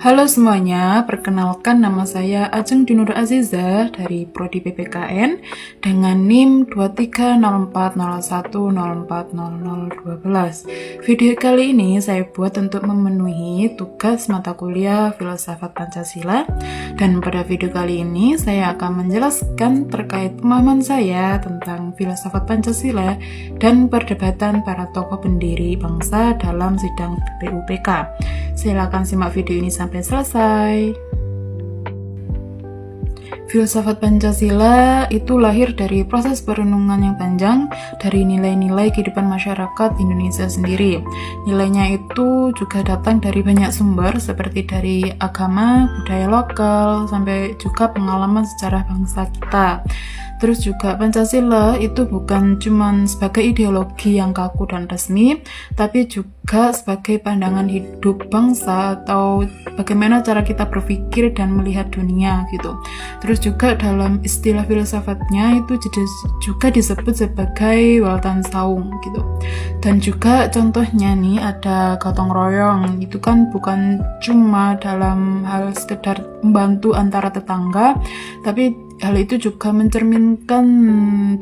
Halo semuanya, perkenalkan nama saya Ajeng Dinur Aziza dari Prodi PPKN dengan NIM 230401040012. Video kali ini saya buat untuk memenuhi tugas mata kuliah Filsafat Pancasila, dan pada video kali ini saya akan menjelaskan terkait pemahaman saya tentang filsafat Pancasila dan perdebatan para tokoh pendiri bangsa dalam sidang BPUPK. Silakan simak video ini sampai selesai. Filsafat Pancasila itu lahir dari proses perenungan yang panjang dari nilai-nilai kehidupan masyarakat Indonesia sendiri. Nilainya itu juga datang dari banyak sumber seperti dari agama, budaya lokal, sampai juga pengalaman sejarah bangsa kita. Terus juga Pancasila itu bukan cuma sebagai ideologi yang kaku dan resmi, tapi juga sebagai pandangan hidup bangsa atau bagaimana cara kita berpikir dan melihat dunia gitu. Terus juga dalam istilah filsafatnya itu juga disebut sebagai Waltan Saung gitu. Dan juga contohnya nih ada gotong royong, itu kan bukan cuma dalam hal sekedar membantu antara tetangga, tapi hal itu juga mencerminkan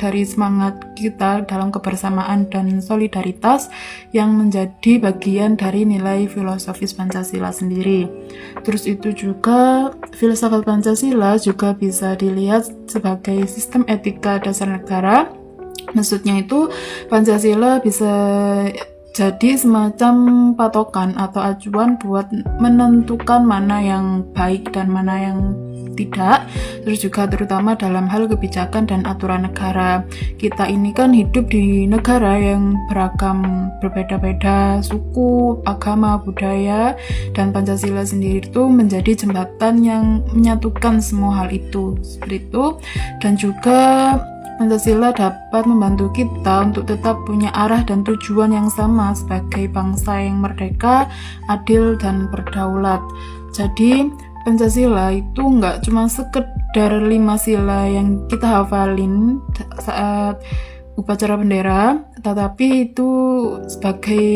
dari semangat kita dalam kebersamaan dan solidaritas yang menjadi bagian dari nilai filosofis Pancasila sendiri. Terus itu juga filsafat Pancasila juga bisa dilihat sebagai sistem etika dasar negara. Maksudnya itu Pancasila bisa jadi semacam patokan atau acuan buat menentukan mana yang baik dan mana yang tidak. Terus juga terutama dalam hal kebijakan dan aturan negara. Kita ini kan hidup di negara yang beragam, berbeda-beda suku, agama, budaya, dan Pancasila sendiri itu menjadi jembatan yang menyatukan semua hal itu seperti itu. Dan juga Pancasila dapat membantu kita untuk tetap punya arah dan tujuan yang sama sebagai bangsa yang merdeka, adil, dan berdaulat. Jadi Pancasila itu nggak cuma sekedar 5 sila yang kita hafalin saat upacara bendera, tetapi itu sebagai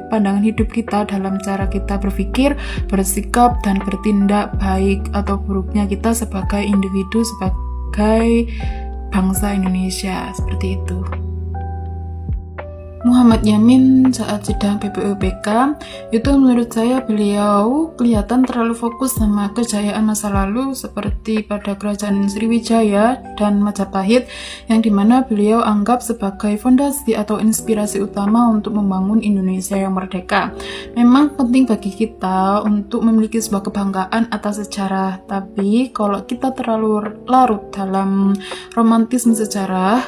pandangan hidup kita dalam cara kita berpikir, bersikap, dan bertindak baik atau buruknya kita sebagai individu, sebagai bangsa Indonesia, seperti itu. Muhammad Yamin saat sidang BPUPK itu menurut saya beliau kelihatan terlalu fokus sama kejayaan masa lalu seperti pada kerajaan Sriwijaya dan Majapahit, yang dimana beliau anggap sebagai fondasi atau inspirasi utama untuk membangun Indonesia yang merdeka. Memang penting bagi kita untuk memiliki sebuah kebanggaan atas sejarah, tapi kalau kita terlalu larut dalam romantisme sejarah,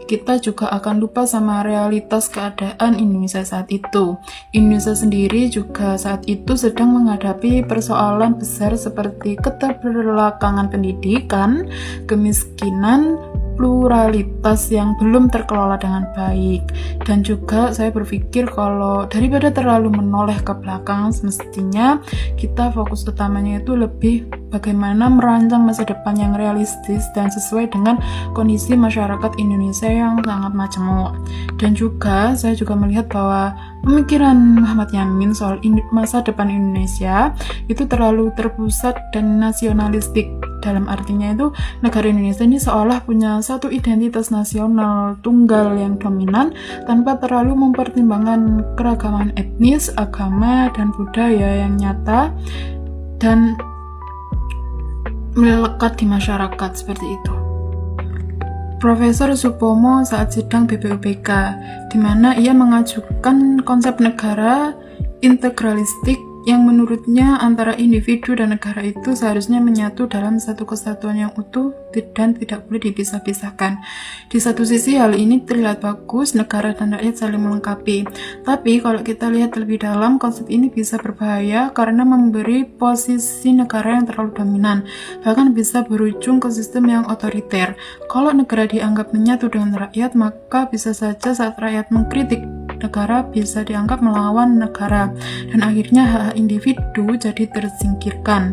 kita juga akan lupa sama realitas keadaan Indonesia saat itu. Indonesia sendiri juga saat itu sedang menghadapi persoalan besar seperti keterbelakangan pendidikan, kemiskinan, pluralitas yang belum terkelola dengan baik. Dan juga saya berpikir kalau daripada terlalu menoleh ke belakang, semestinya kita fokus utamanya itu lebih bagaimana merancang masa depan yang realistis dan sesuai dengan kondisi masyarakat Indonesia yang sangat majemuk. Dan juga saya juga melihat bahwa pemikiran Muhammad Yamin soal masa depan Indonesia itu terlalu terpusat dan nasionalistik. Dalam artinya itu negara Indonesia ini seolah punya satu identitas nasional tunggal yang dominan tanpa terlalu mempertimbangkan keragaman etnis, agama, dan budaya yang nyata dan melekat di masyarakat seperti itu. Profesor Supomo saat sidang BPUPK, di mana ia mengajukan konsep negara integralistik yang menurutnya antara individu dan negara itu seharusnya menyatu dalam satu kesatuan yang utuh dan tidak boleh dipisah-pisahkan. Di satu sisi hal ini terlihat bagus, negara dan rakyat saling melengkapi. Tapi kalau kita lihat lebih dalam, konsep ini bisa berbahaya karena memberi posisi negara yang terlalu dominan, bahkan bisa berujung ke sistem yang otoriter. Kalau negara dianggap menyatu dengan rakyat, maka bisa saja saat rakyat mengkritik negara bisa dianggap melawan negara, dan akhirnya hak individu jadi tersingkirkan.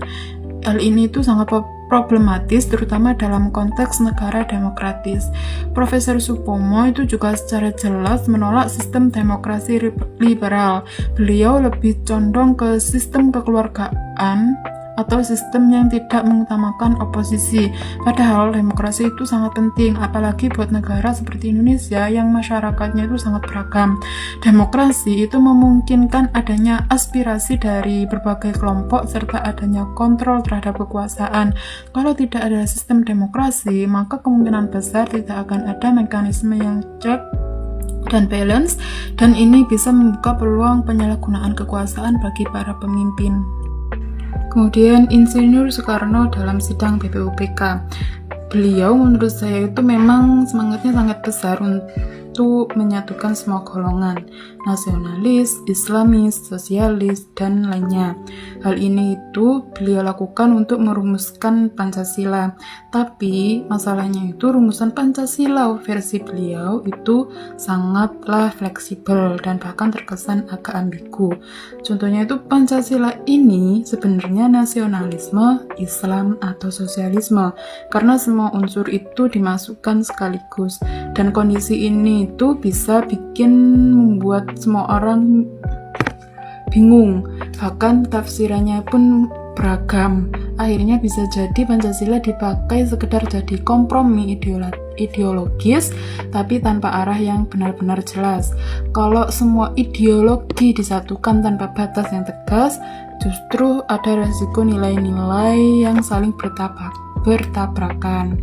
Hal ini itu sangat problematis terutama dalam konteks negara demokratis. Profesor Supomo itu juga secara jelas menolak sistem demokrasi liberal. Beliau lebih condong ke sistem kekeluargaan atau sistem yang tidak mengutamakan oposisi. Padahal demokrasi itu sangat penting, apalagi buat negara seperti Indonesia yang masyarakatnya itu sangat beragam. Demokrasi itu memungkinkan adanya aspirasi dari berbagai kelompok serta adanya kontrol terhadap kekuasaan. Kalau tidak ada sistem demokrasi, maka kemungkinan besar tidak akan ada mekanisme yang check dan balance, dan ini bisa membuka peluang penyalahgunaan kekuasaan bagi para pemimpin. Kemudian Insinyur Soekarno dalam sidang BPUPK. Beliau menurut saya itu memang semangatnya sangat besar untuk menyatukan semua golongan, nasionalis, islamis, sosialis, dan lainnya. Hal ini itu beliau lakukan untuk merumuskan Pancasila. Tapi masalahnya itu rumusan Pancasila versi beliau itu sangatlah fleksibel dan bahkan terkesan agak ambigu. Contohnya itu Pancasila ini sebenarnya nasionalisme, Islam, atau sosialisme, karena semua unsur itu dimasukkan sekaligus, dan kondisi ini itu bisa membuat semua orang bingung, bahkan tafsirannya pun beragam. Akhirnya bisa jadi Pancasila dipakai sekedar jadi kompromi ideologis tapi tanpa arah yang benar-benar jelas. Kalau semua ideologi disatukan tanpa batas yang tegas, justru ada resiko nilai-nilai yang saling bertabrakan.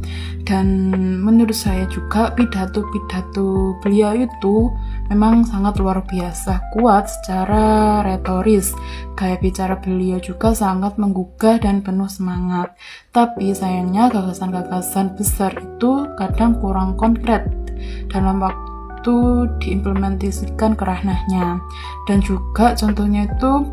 Dan menurut saya juga pidato-pidato beliau itu memang sangat luar biasa kuat secara retoris. Gaya bicara beliau juga sangat menggugah dan penuh semangat. Tapi sayangnya gagasan-gagasan besar itu kadang kurang konkret dalam waktu diimplementasikan ke ranahnya. Dan juga contohnya itu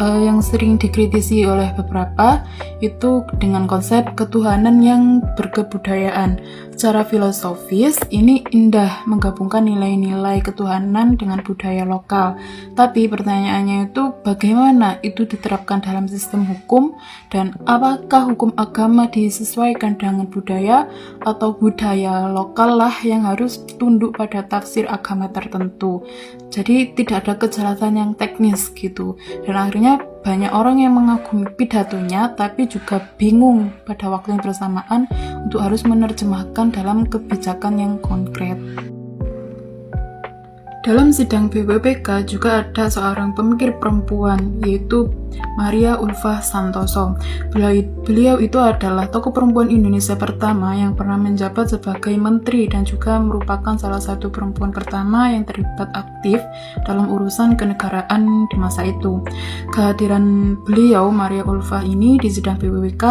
yang sering dikritisi oleh beberapa itu dengan konsep ketuhanan yang berkebudayaan. Secara filosofis ini indah menggabungkan nilai-nilai ketuhanan dengan budaya lokal. Tapi pertanyaannya itu bagaimana itu diterapkan dalam sistem hukum, dan apakah hukum agama disesuaikan dengan budaya atau budaya lokal lah yang harus tunduk pada tafsir agama tertentu. Jadi tidak ada kejelasan yang teknis gitu. Dan akhirnya banyak orang yang mengagumi pidatonya tapi juga bingung pada waktu yang bersamaan untuk harus menerjemahkan dalam kebijakan yang konkret. Dalam sidang BPUPK juga ada seorang pemikir perempuan, yaitu Maria Ulfa Santoso. Beliau itu adalah tokoh perempuan Indonesia pertama yang pernah menjabat sebagai menteri dan juga merupakan salah satu perempuan pertama yang terlibat aktif dalam urusan kenegaraan di masa itu. Kehadiran beliau, Maria Ulfa ini di sidang BPUPK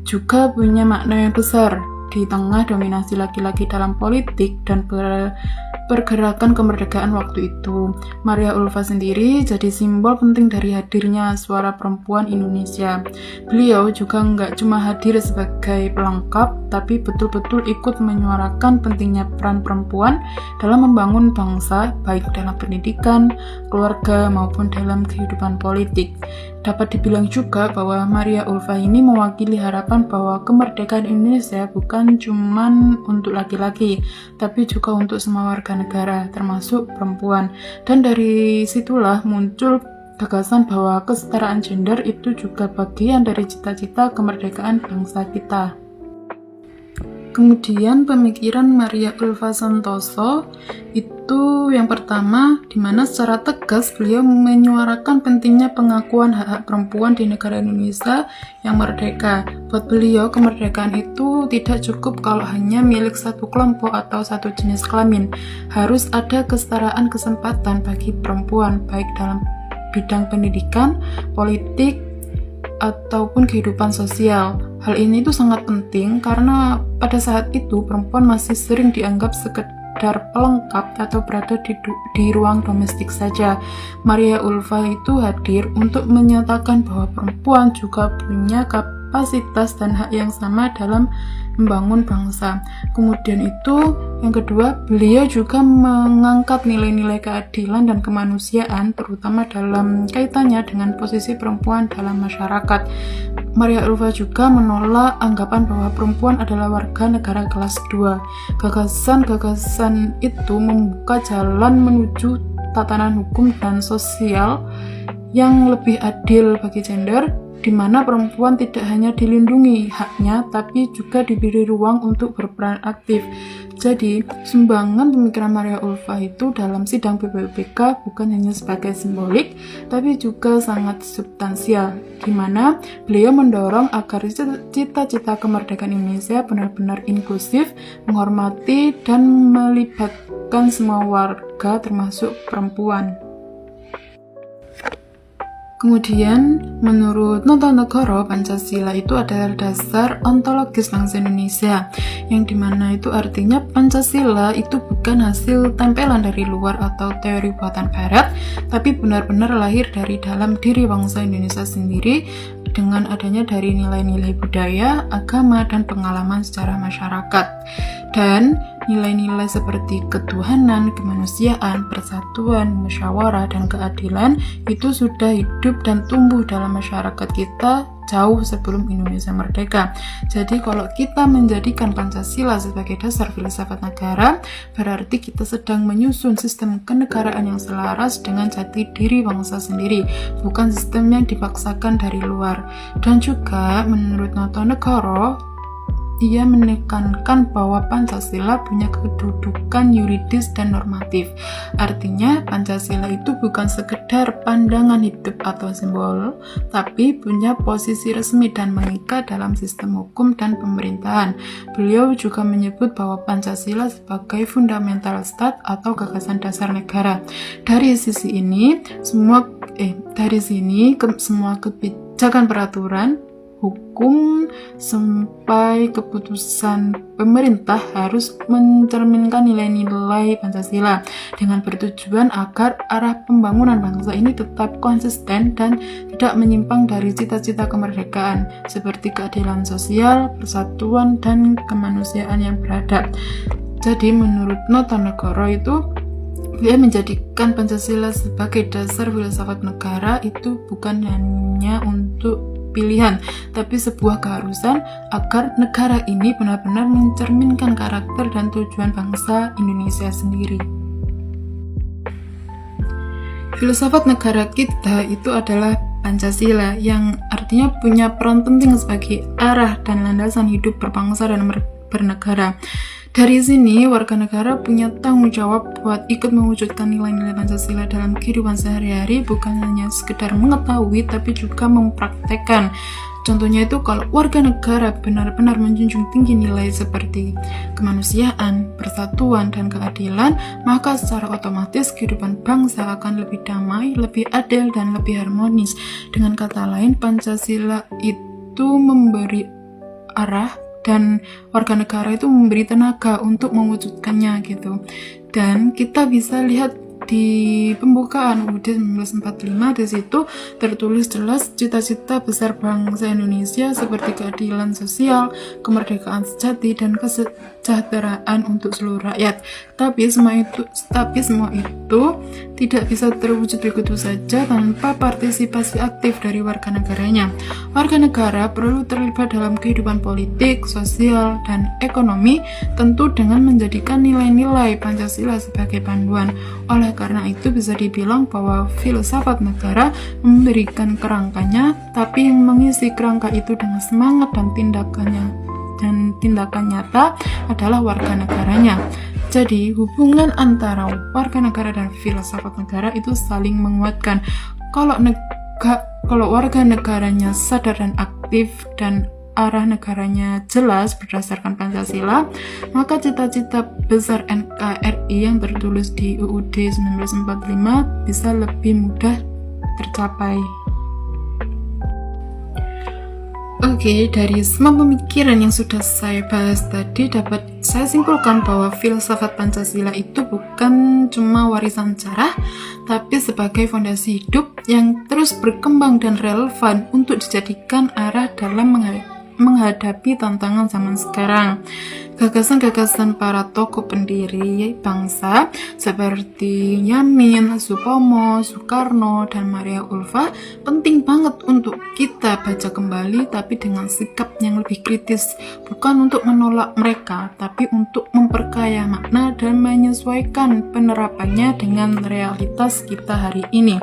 juga punya makna yang besar di tengah dominasi laki-laki dalam politik dan pergerakan kemerdekaan waktu itu. Maria Ulfa sendiri jadi simbol penting dari hadirnya suara perempuan Indonesia. Beliau juga nggak cuma hadir sebagai pelengkap, tapi betul-betul ikut menyuarakan pentingnya peran perempuan dalam membangun bangsa, baik dalam pendidikan, keluarga, maupun dalam kehidupan politik. Dapat dibilang juga bahwa Maria Ulfa ini mewakili harapan bahwa kemerdekaan Indonesia bukan cuma untuk laki-laki, tapi juga untuk semua warga negara, termasuk perempuan. Dan dari situlah muncul gagasan bahwa kesetaraan gender itu juga bagian dari cita-cita kemerdekaan bangsa kita. Kemudian pemikiran Maria Ulfa Santoso itu yang pertama, di mana secara tegas beliau menyuarakan pentingnya pengakuan hak-hak perempuan di negara Indonesia yang merdeka. Buat beliau, kemerdekaan itu tidak cukup kalau hanya milik satu kelompok atau satu jenis kelamin. Harus ada kesetaraan kesempatan bagi perempuan, baik dalam bidang pendidikan, politik, ataupun kehidupan sosial. Hal ini itu sangat penting karena pada saat itu perempuan masih sering dianggap sekedar pelengkap atau berada di ruang domestik saja. Maria Ulfa itu hadir untuk menyatakan bahwa perempuan juga punya kapasitas dan hak yang sama dalam membangun bangsa. Kemudian itu yang kedua, beliau juga mengangkat nilai-nilai keadilan dan kemanusiaan, terutama dalam kaitannya dengan posisi perempuan dalam masyarakat. Maria Ulfa juga menolak anggapan bahwa perempuan adalah warga negara kelas 2. Gagasan-gagasan itu membuka jalan menuju tatanan hukum dan sosial yang lebih adil bagi gender, di mana perempuan tidak hanya dilindungi haknya, tapi juga diberi ruang untuk berperan aktif. Jadi, sumbangan pemikiran Maria Ulfa itu dalam sidang PPUPK bukan hanya sebagai simbolik, tapi juga sangat substansial, di mana beliau mendorong agar cita-cita kemerdekaan Indonesia benar-benar inklusif, menghormati, dan melibatkan semua warga termasuk perempuan. Kemudian, menurut Notonegoro, Pancasila itu adalah dasar ontologis bangsa Indonesia, yang dimana itu artinya Pancasila itu bukan hasil tempelan dari luar atau teori buatan barat, tapi benar-benar lahir dari dalam diri bangsa Indonesia sendiri, dengan adanya dari nilai-nilai budaya, agama, dan pengalaman secara masyarakat. Dan nilai-nilai seperti ketuhanan, kemanusiaan, persatuan, musyawarah, dan keadilan itu sudah hidup dan tumbuh dalam masyarakat kita jauh sebelum Indonesia merdeka. Jadi kalau kita menjadikan Pancasila sebagai dasar filsafat negara, berarti kita sedang menyusun sistem kenegaraan yang selaras dengan jati diri bangsa sendiri, bukan sistem yang dipaksakan dari luar. Dan juga menurut Notonegoro, ia menekankan bahwa Pancasila punya kedudukan yuridis dan normatif. Artinya, Pancasila itu bukan sekedar pandangan hidup atau simbol, tapi punya posisi resmi dan mengikat dalam sistem hukum dan pemerintahan. Beliau juga menyebut bahwa Pancasila sebagai fundamental state atau gagasan dasar negara. Dari sisi ini, semua kebijakan peraturan hukum sampai keputusan pemerintah harus mencerminkan nilai-nilai Pancasila dengan bertujuan agar arah pembangunan bangsa ini tetap konsisten dan tidak menyimpang dari cita-cita kemerdekaan seperti keadilan sosial, persatuan, dan kemanusiaan yang beradab. Jadi menurut Notonegoro itu, dia menjadikan Pancasila sebagai dasar filsafat negara itu bukan hanya untuk pilihan, tapi sebuah keharusan agar negara ini benar-benar mencerminkan karakter dan tujuan bangsa Indonesia sendiri. Filsafat negara kita itu adalah Pancasila, yang artinya punya peran penting sebagai arah dan landasan hidup berbangsa dan bernegara. Dari sini, warga negara punya tanggung jawab buat ikut mewujudkan nilai-nilai Pancasila dalam kehidupan sehari-hari, bukan hanya sekedar mengetahui, tapi juga mempraktekkan. Contohnya itu kalau warga negara benar-benar menjunjung tinggi nilai seperti kemanusiaan, persatuan, dan keadilan, maka secara otomatis kehidupan bangsa akan lebih damai, lebih adil, dan lebih harmonis. Dengan kata lain, Pancasila itu memberi arah dan warga negara itu memberi tenaga untuk mewujudkannya gitu. Dan kita bisa lihat di pembukaan UUD 1945, di situ tertulis jelas cita-cita besar bangsa Indonesia seperti keadilan sosial, kemerdekaan sejati, dan kesejahteraan untuk seluruh rakyat. Tapi semua itu tidak bisa terwujud begitu saja tanpa partisipasi aktif dari warga negaranya. Warga negara perlu terlibat dalam kehidupan politik, sosial, dan ekonomi, tentu dengan menjadikan nilai-nilai Pancasila sebagai panduan. Oleh karena itu bisa dibilang bahwa filsafat negara memberikan kerangkanya, tapi yang mengisi kerangka itu dengan semangat dan tindakan nyata adalah warga negaranya. Jadi hubungan antara warga negara dan filsafat negara itu saling menguatkan. Kalau warga negaranya sadar dan aktif dan arah negaranya jelas berdasarkan Pancasila, maka cita-cita besar NKRI yang tertulis di UUD 1945 bisa lebih mudah tercapai. Oke, dari semua pemikiran yang sudah saya bahas tadi, dapat saya simpulkan bahwa filsafat Pancasila itu bukan cuma warisan sejarah, tapi sebagai fondasi hidup yang terus berkembang dan relevan untuk dijadikan arah dalam menghadapi tantangan zaman sekarang. Gagasan-gagasan para tokoh pendiri bangsa seperti Yamin, Supomo, Soekarno, dan Maria Ulfa penting banget untuk kita baca kembali, tapi dengan sikap yang lebih kritis, bukan untuk menolak mereka, tapi untuk memperkaya makna dan menyesuaikan penerapannya dengan realitas kita hari ini.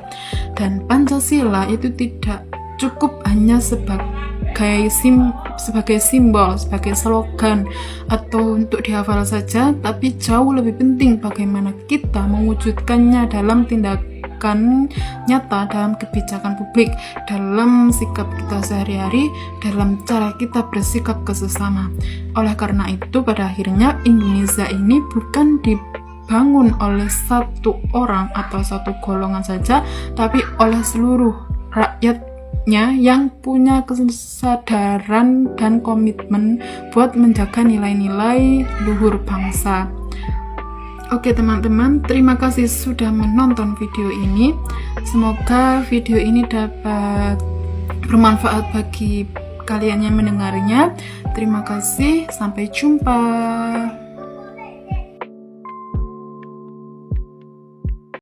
Dan Pancasila itu tidak cukup hanya sebagai simbol, sebagai slogan, atau untuk dihafal saja, tapi jauh lebih penting bagaimana kita mewujudkannya dalam tindakan nyata, dalam kebijakan publik, dalam sikap kita sehari-hari, dalam cara kita bersikap ke sesama. Oleh karena itu, pada akhirnya Indonesia ini bukan dibangun oleh satu orang atau satu golongan saja, tapi oleh seluruh rakyat yang punya kesadaran dan komitmen buat menjaga nilai-nilai luhur bangsa. Oke teman-teman, terima kasih sudah menonton video ini. Semoga video ini dapat bermanfaat bagi kalian yang mendengarnya. Terima kasih, sampai jumpa.